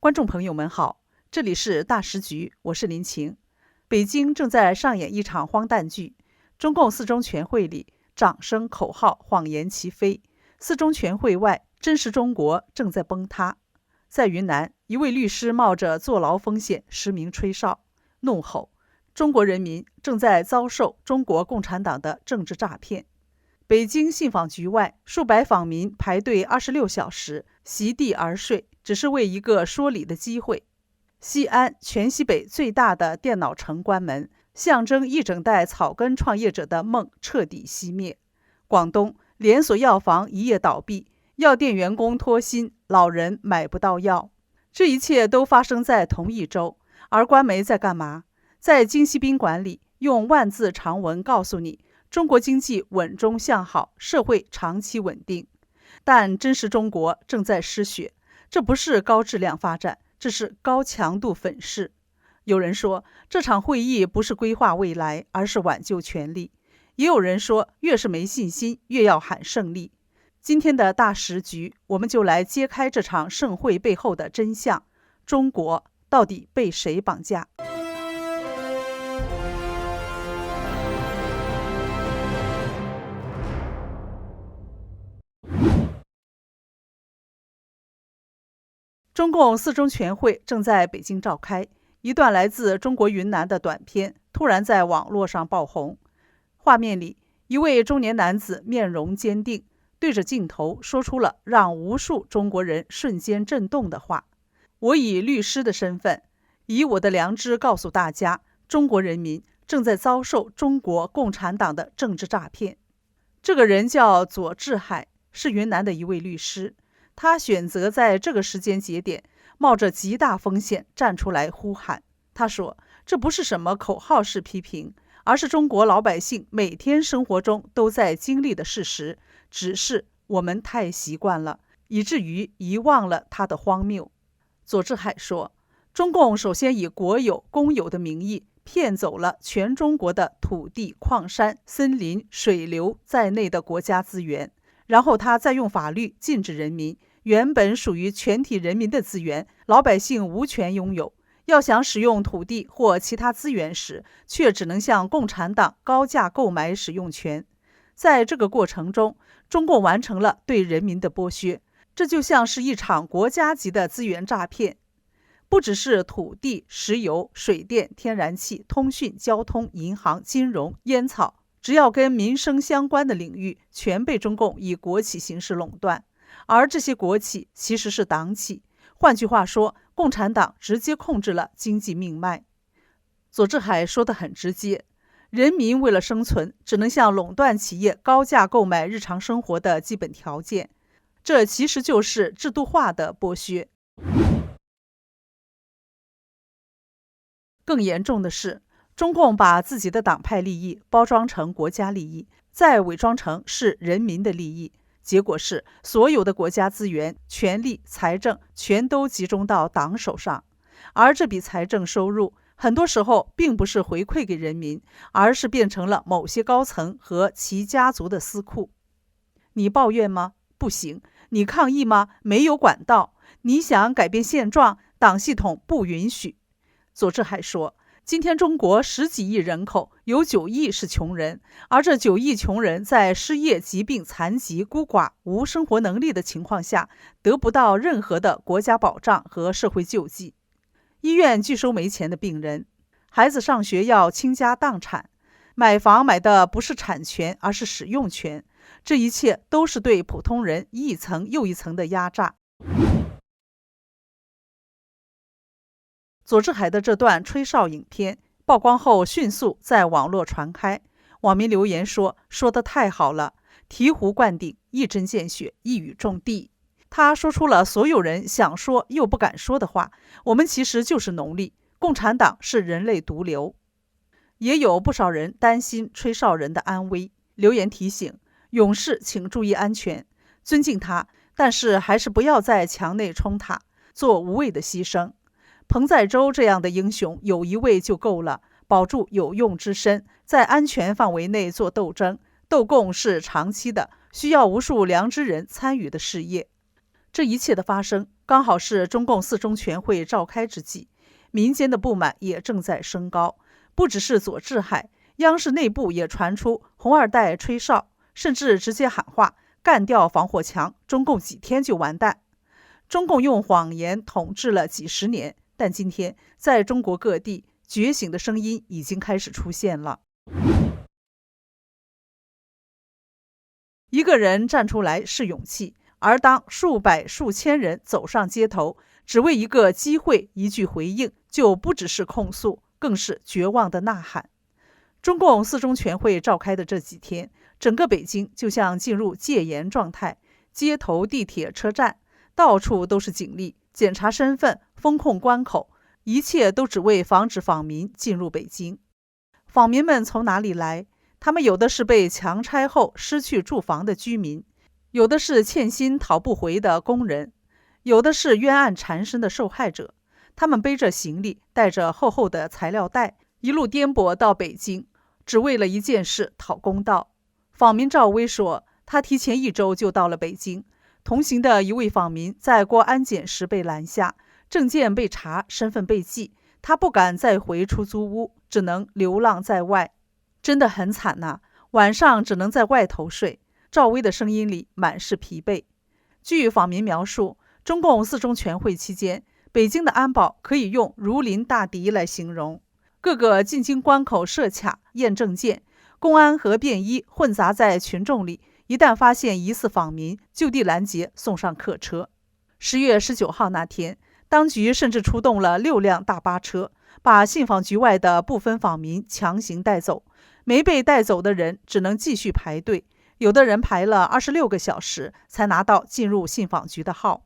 观众朋友们好，这里是大时局，我是林晴。北京正在上演一场荒诞剧，中共四中全会里掌声、口号、谎言齐飞，四中全会外真实中国正在崩塌。在云南，一位律师冒着坐牢风险实名吹哨，怒吼中国人民正在遭受中国共产党的政治诈骗。北京信访局外，数百访民排队26小时，席地而睡，只是为一个说理的机会。西安，全西北最大的电脑城关门，象征一整代草根创业者的梦彻底熄灭。广东，连锁药房一夜倒闭，药店员工脱薪，老人买不到药。这一切都发生在同一周，而官媒在干嘛？在京西宾馆里，用万字长文告诉你，中国经济稳中向好，社会长期稳定。但真实中国正在失血，这不是高质量发展，这是高强度粉饰。有人说，这场会议不是规划未来，而是挽救权力。也有人说，越是没信心，越要喊胜利。今天的大时局，我们就来揭开这场盛会背后的真相：中国到底被谁绑架？中共四中全会正在北京召开，一段来自中国云南的短片突然在网络上爆红。画面里，一位中年男子面容坚定，对着镜头说出了让无数中国人瞬间震动的话：我以律师的身份，以我的良知告诉大家，中国人民正在遭受中国共产党的政治诈骗。这个人叫左志海，是云南的一位律师。他选择在这个时间节点，冒着极大风险站出来呼喊。他说，这不是什么口号式批评，而是中国老百姓每天生活中都在经历的事实，只是我们太习惯了，以至于遗忘了它的荒谬。左志海说，中共首先以国有、公有的名义骗走了全中国的土地、矿山、森林、水流在内的国家资源，然后他再用法律禁止人民原本属于全体人民的资源，老百姓无权拥有。要想使用土地或其他资源时，却只能向共产党高价购买使用权。在这个过程中，中共完成了对人民的剥削，这就像是一场国家级的资源诈骗。不只是土地、石油、水电、天然气、通讯、交通、银行、金融、烟草，只要跟民生相关的领域，全被中共以国企形式垄断。而这些国企其实是党企，换句话说，共产党直接控制了经济命脉。左志海说得很直接，人民为了生存，只能向垄断企业高价购买日常生活的基本条件，这其实就是制度化的剥削。更严重的是，中共把自己的党派利益包装成国家利益，再伪装成是人民的利益。结果是，所有的国家资源、权力、财政全都集中到党手上，而这笔财政收入很多时候并不是回馈给人民，而是变成了某些高层和其家族的私库。你抱怨吗？不行。你抗议吗？没有管道。你想改变现状？党系统不允许。左志海说，今天中国10几亿人口，有9亿是穷人，而这9亿穷人在失业、疾病、残疾、孤寡、无生活能力的情况下，得不到任何的国家保障和社会救济。医院拒收没钱的病人，孩子上学要倾家荡产，买房买的不是产权，而是使用权。这一切都是对普通人一层又一层的压榨。左志海的这段吹哨影片曝光后，迅速在网络传开。网民留言说得太好了，醍醐灌顶，一针见血，一语中的。他说出了所有人想说又不敢说的话，我们其实就是奴隶，共产党是人类毒瘤。也有不少人担心吹哨人的安危，留言提醒勇士请注意安全，尊敬他，但是还是不要在墙内冲塔，做无谓的牺牲。彭载舟这样的英雄有一位就够了，保住有用之身，在安全范围内做斗争。斗共是长期的，需要无数良知人参与的事业。这一切的发生刚好是中共四中全会召开之际，民间的不满也正在升高。不只是左治海，央视内部也传出红二代吹哨，甚至直接喊话干掉防火墙，中共几天就完蛋。中共用谎言统治了几十年，但今天在中国各地觉醒的声音已经开始出现了。一个人站出来是勇气，而当数百数千人走上街头，只为一个机会一句回应，就不只是控诉，更是绝望的呐喊。中共四中全会召开的这几天，整个北京就像进入戒严状态，街头、地铁、车站到处都是警力，检查身份，封控关口，一切都只为防止访民进入北京。访民们从哪里来？他们有的是被强拆后失去住房的居民，有的是欠薪讨不回的工人，有的是冤案缠身的受害者。他们背着行李，带着厚厚的材料袋，一路颠簸到北京，只为了一件事，讨公道。访民赵薇说，他提前1周就到了北京，同行的一位访民在过安检时被拦下，证件被查，身份被记，他不敢再回出租屋，只能流浪在外。真的很惨呐，晚上只能在外头睡。赵薇的声音里满是疲惫。据访民描述，中共四中全会期间，北京的安保可以用如临大敌来形容。各个进京关口设卡验证件，公安和便衣混杂在群众里，一旦发现疑似访民，就地拦截送上客车。10月19号那天，当局甚至出动了6辆大巴车，把信访局外的部分访民强行带走。没被带走的人只能继续排队，有的人排了26个小时才拿到进入信访局的号。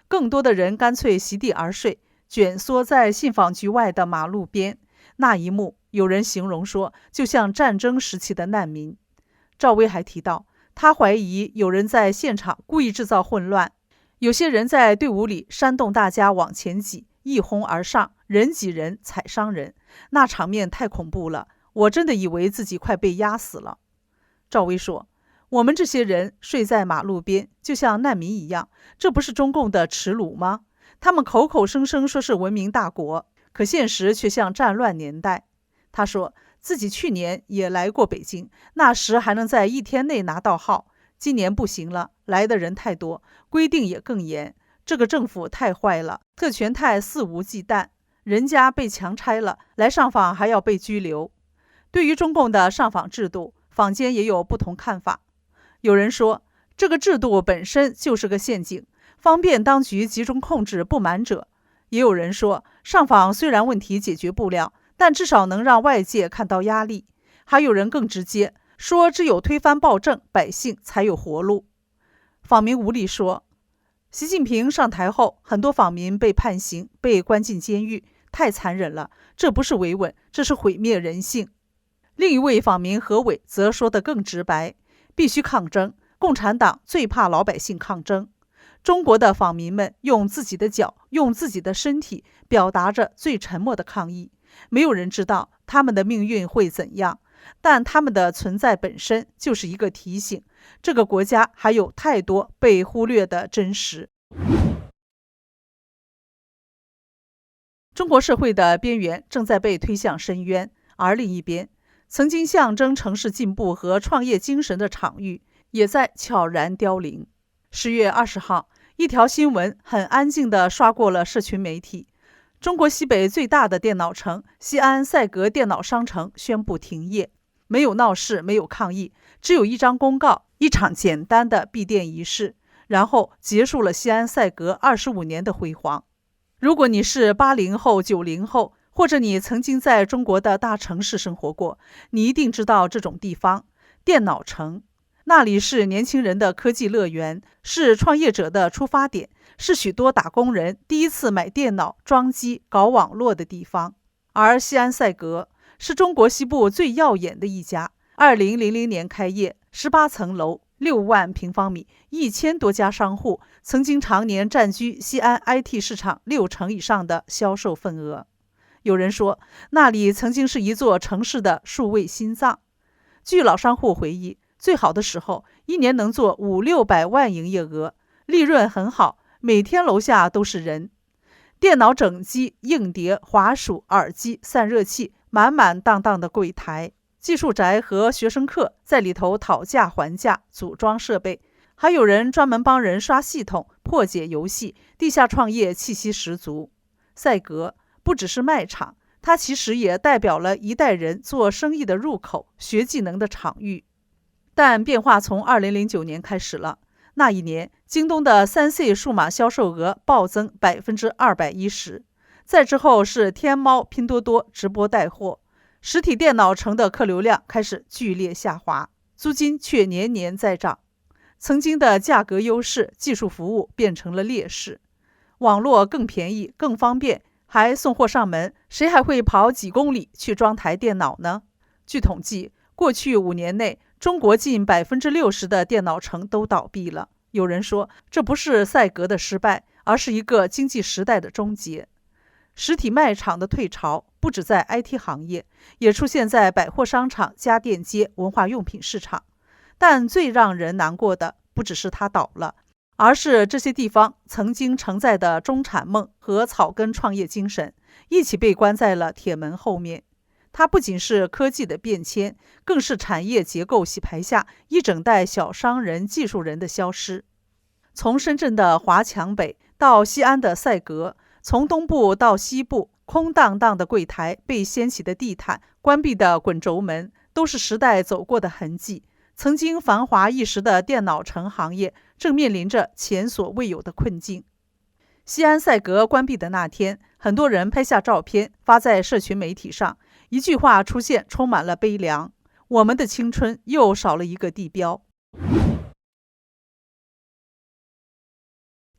更多的人干脆席地而睡，卷缩在信访局外的马路边。那一幕，有人形容说，就像战争时期的难民。赵薇还提到，他怀疑有人在现场故意制造混乱，有些人在队伍里煽动大家往前挤，一哄而上，人挤人，踩伤人，那场面太恐怖了，我真的以为自己快被压死了。赵薇说，我们这些人睡在马路边，就像难民一样，这不是中共的耻辱吗？他们口口声声说是文明大国，可现实却像战乱年代。他说自己去年也来过北京，那时还能在1天内拿到号，今年不行了，来的人太多，规定也更严。这个政府太坏了，特权太肆无忌惮，人家被强拆了，来上访还要被拘留。对于中共的上访制度，坊间也有不同看法。有人说，这个制度本身就是个陷阱，方便当局集中控制不满者。也有人说，上访虽然问题解决不了，但至少能让外界看到压力。还有人更直接，说只有推翻暴政，百姓才有活路。访民吴力说，习近平上台后，很多访民被判刑，被关进监狱，太残忍了，这不是维稳，这是毁灭人性。另一位访民何伟则说得更直白，必须抗争，共产党最怕老百姓抗争。中国的访民们用自己的脚，用自己的身体，表达着最沉默的抗议。没有人知道他们的命运会怎样，但他们的存在本身就是一个提醒，这个国家还有太多被忽略的真实。中国社会的边缘正在被推向深渊，而另一边，曾经象征城市进步和创业精神的场域也在悄然凋零。10月20号，一条新闻很安静地刷过了社群媒体。中国西北最大的电脑城西安赛格电脑商城宣布停业，没有闹事，没有抗议，只有一张公告，一场简单的闭店仪式，然后结束了西安赛格25年的辉煌。如果你是80后、90后，或者你曾经在中国的大城市生活过，你一定知道这种地方——电脑城。那里是年轻人的科技乐园，是创业者的出发点，是许多打工人第一次买电脑、装机、搞网络的地方。而西安赛格是中国西部最耀眼的一家，2000年开业，18层楼，6万平方米，1000多家商户，曾经常年占据西安 IT 市场60%以上的销售份额。有人说，那里曾经是一座城市的数位心脏。据老商户回忆，最好的时候，1年能做500-600万营业额，利润很好，每天楼下都是人。电脑整机、硬碟、滑鼠、耳机、散热器，满满当当的柜台。技术宅和学生客在里头讨价还价，组装设备，还有人专门帮人刷系统、破解游戏，地下创业气息十足。赛格不只是卖场，它其实也代表了一代人做生意的入口，学技能的场域。但变化从2009年开始了。那一年，京东的3C 数码销售额暴增210%，再之后是天猫、拼多多直播带货，实体电脑城的客流量开始剧烈下滑，租金却年年在涨。曾经的价格优势、技术服务变成了劣势。网络更便宜、更方便，还送货上门，谁还会跑几公里去装台电脑呢？据统计，过去5年内，中国近60%的电脑城都倒闭了。有人说，这不是赛格的失败，而是一个经济时代的终结。实体卖场的退潮不止在 IT 行业，也出现在百货商场、家电街、文化用品市场。但最让人难过的，不只是它倒了，而是这些地方曾经承载的中产梦和草根创业精神，一起被关在了铁门后面。它不仅是科技的变迁，更是产业结构洗牌下一整代小商人、技术人的消失。从深圳的华强北到西安的赛格，从东部到西部，空荡荡的柜台、被掀起的地毯、关闭的滚轴门，都是时代走过的痕迹。曾经繁华一时的电脑城行业，正面临着前所未有的困境。西安赛格关闭的那天，很多人拍下照片发在社群媒体上，一句话出现，充满了悲凉：我们的青春又少了一个地标。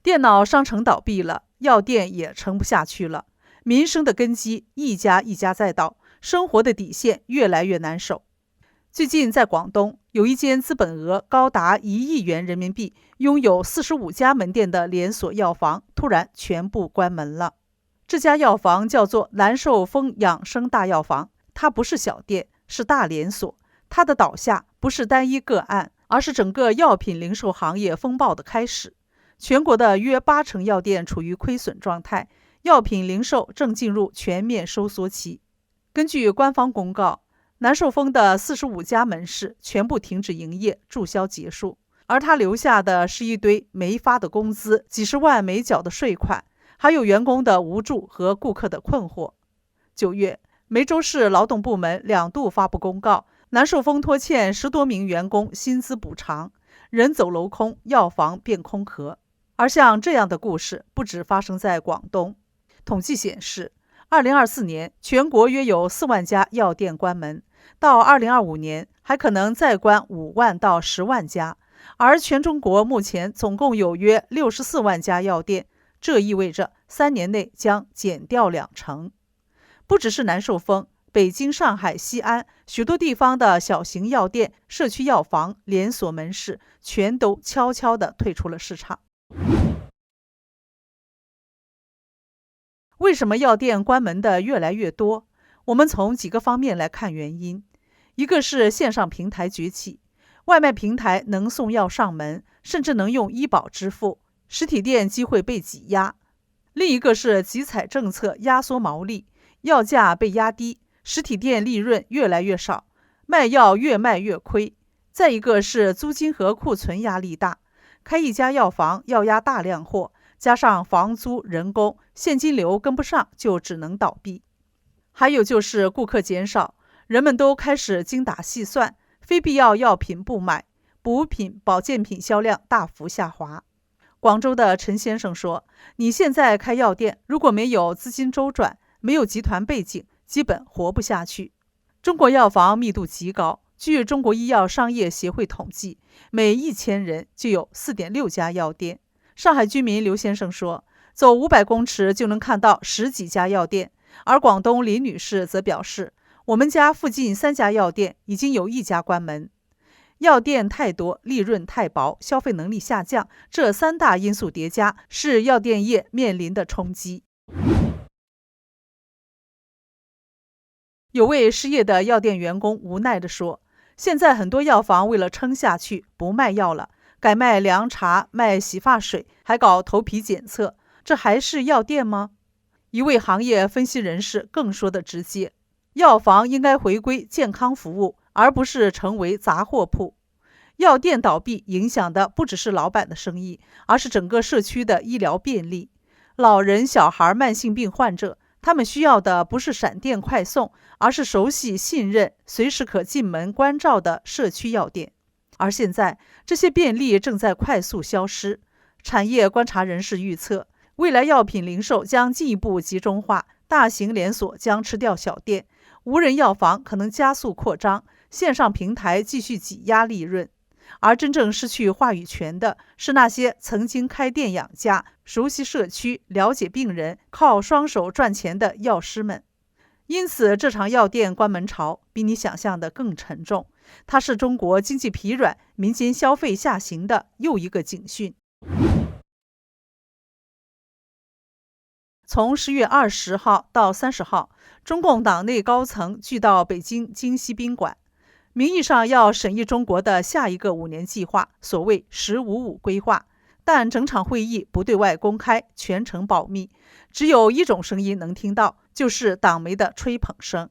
电脑商城倒闭了，药店也撑不下去了，民生的根基一家一家在倒，生活的底线越来越难守。最近在广东，有一间资本额高达1亿元人民币，拥有45家门店的连锁药房突然全部关门了。这家药房叫做蓝寿丰养生大药房，它不是小店，是大连锁。它的倒下不是单一个案，而是整个药品零售行业风暴的开始。全国的约80%药店处于亏损状态，药品零售正进入全面收缩期。根据官方公告，蓝寿丰的45家门市全部停止营业，注销结束，而他留下的是一堆没发的工资、几十万没缴的税款，还有员工的无助和顾客的困惑。9月，梅州市劳动部门2度发布公告，蓝寿丰拖欠10多名员工薪资补偿，人走楼空，药房变空壳。而像这样的故事不止发生在广东。统计显示，2024年全国约有4万家药店关门，到2025年还可能再关5万到10万家，而全中国目前总共有约64万家药店，这意味着3年内将减掉20%。不只是蓝寿丰，北京、上海、西安许多地方的小型药店、社区药房、连锁门市全都悄悄地退出了市场。为什么药店关门的越来越多？我们从几个方面来看原因。一个是线上平台崛起，外卖平台能送药上门，甚至能用医保支付，实体店机会被挤压。另一个是集采政策压缩毛利，药价被压低，实体店利润越来越少，卖药越卖越亏。再一个是租金和库存压力大，开一家药房要压大量货，加上房租、人工，现金流跟不上，就只能倒闭。还有就是顾客减少，人们都开始精打细算，非必要药品不买，补品、保健品销量大幅下滑。广州的陈先生说，你现在开药店，如果没有资金周转，没有集团背景，基本活不下去。中国药房密度极高，据中国医药商业协会统计，每1000人就有4.6家药店。上海居民刘先生说，走500公尺就能看到10几家药店。而广东李女士则表示，我们家附近3家药店已经有1家关门。药店太多，利润太薄，消费能力下降，这3大因素叠加，是药店业面临的冲击。有位失业的药店员工无奈地说，现在很多药房为了撑下去不卖药了，改卖凉茶，卖洗发水，还搞头皮检测，这还是药店吗？一位行业分析人士更说得直接，药房应该回归健康服务，而不是成为杂货铺。药店倒闭影响的不只是老板的生意，而是整个社区的医疗便利。老人、小孩、慢性病患者，他们需要的不是闪电快送，而是熟悉、信任、随时可进门关照的社区药店。而现在，这些便利正在快速消失。产业观察人士预测，未来药品零售将进一步集中化，大型连锁将吃掉小店，无人药房可能加速扩张，线上平台继续挤压利润。而真正失去话语权的是那些曾经开店养家、熟悉社区、了解病人、靠双手赚钱的药师们。因此，这场药店关门潮比你想象的更沉重，它是中国经济疲软、民间消费下行的又一个警讯。从10月20号到30号，中共党内高层聚到北京京西宾馆，名义上要审议中国的下一个5年计划，所谓“15+5”规划，但整场会议不对外公开，全程保密，只有一种声音能听到，就是党媒的吹捧声。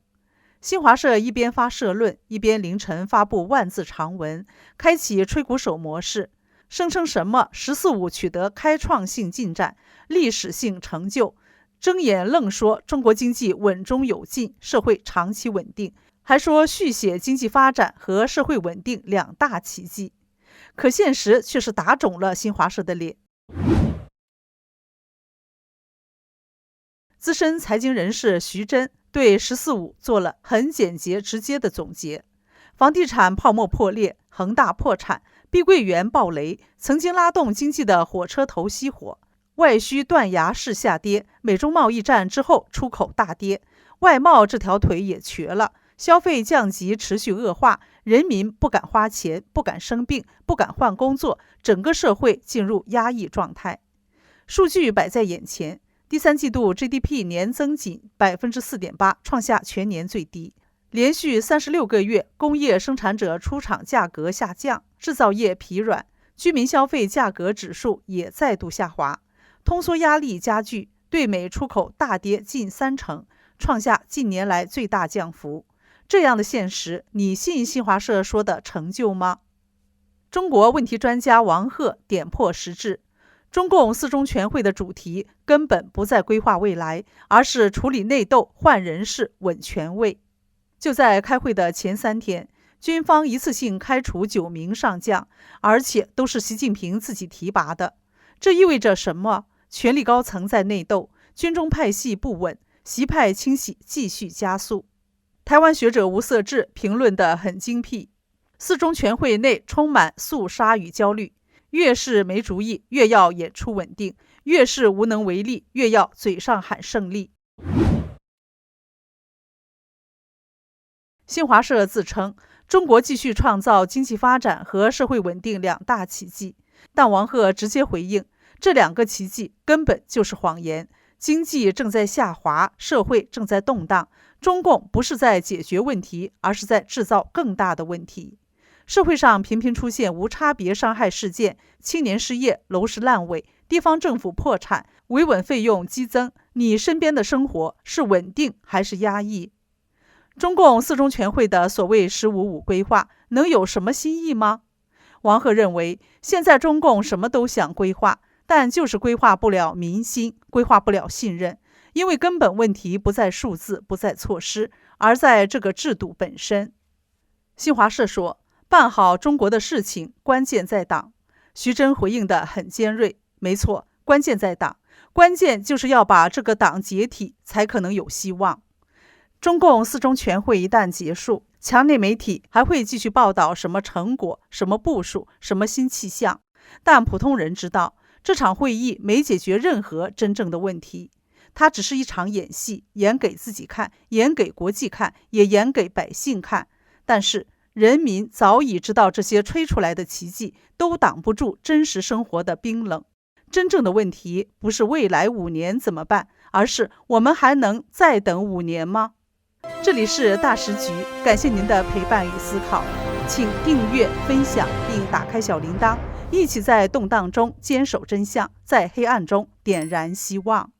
新华社一边发社论，一边凌晨发布万字长文，开启吹鼓手模式，声称什么“14+5”取得开创性进展、历史性成就，睁眼愣说中国经济稳中有进，社会长期稳定，还说续写经济发展和社会稳定2大奇迹。可现实却是打肿了新华社的脸。资深财经人士徐峥对“14+5”做了很简洁直接的总结：房地产泡沫破裂，恒大破产，碧桂园暴雷，曾经拉动经济的火车头熄火，外需断崖式下跌，美中贸易战之后出口大跌，外贸这条腿也瘸了，消费降级持续恶化，人民不敢花钱，不敢生病，不敢换工作，整个社会进入压抑状态。数据摆在眼前，第3季度 GDP 年增仅 4.8%， 创下全年最低。连续36个月，工业生产者出厂价格下降，制造业疲软，居民消费价格指数也再度下滑，通缩压力加剧，对美出口大跌近30%，创下近年来最大降幅。这样的现实，你信新华社说的成就吗？中国问题专家王鹤点破实质，中共4中全会的主题根本不在规划未来，而是处理内斗、换人事、稳权位。就在开会的前3天，军方一次性开除9名上将，而且都是习近平自己提拔的。这意味着什么？权力高层在内斗，军中派系不稳，习派清洗继续加速。台湾学者吴色志评论得很精辟：4中全会内充满肃杀与焦虑，越是没主意，越要演出稳定；越是无能为力，越要嘴上喊胜利。新华社自称，中国继续创造经济发展和社会稳定2大奇迹，但王鹤直接回应，这2个奇迹根本就是谎言。经济正在下滑，社会正在动荡，中共不是在解决问题，而是在制造更大的问题。社会上频频出现无差别伤害事件，青年失业，楼市烂尾，地方政府破产，维稳费用激增，你身边的生活是稳定还是压抑？中共4中全会的所谓“15+5”规划能有什么新意吗？王鹤认为，现在中共什么都想规划，但就是规划不了民心，规划不了信任，因为根本问题不在数字，不在措施，而在这个制度本身。新华社说，办好中国的事情，关键在党。徐峥回应得很尖锐，没错，关键在党，关键就是要把这个党解体，才可能有希望。中共4中全会一旦结束，墙内媒体还会继续报道什么成果、什么部署、什么新气象，但普通人知道，这场会议没解决任何真正的问题，它只是一场演戏，演给自己看，演给国际看，也演给百姓看。但是人民早已知道，这些吹出来的奇迹都挡不住真实生活的冰冷。真正的问题不是未来5年怎么办，而是我们还能再等5年吗？这里是大时局，感谢您的陪伴与思考，请订阅、分享并打开小铃铛，一起在动荡中坚守真相，在黑暗中点燃希望。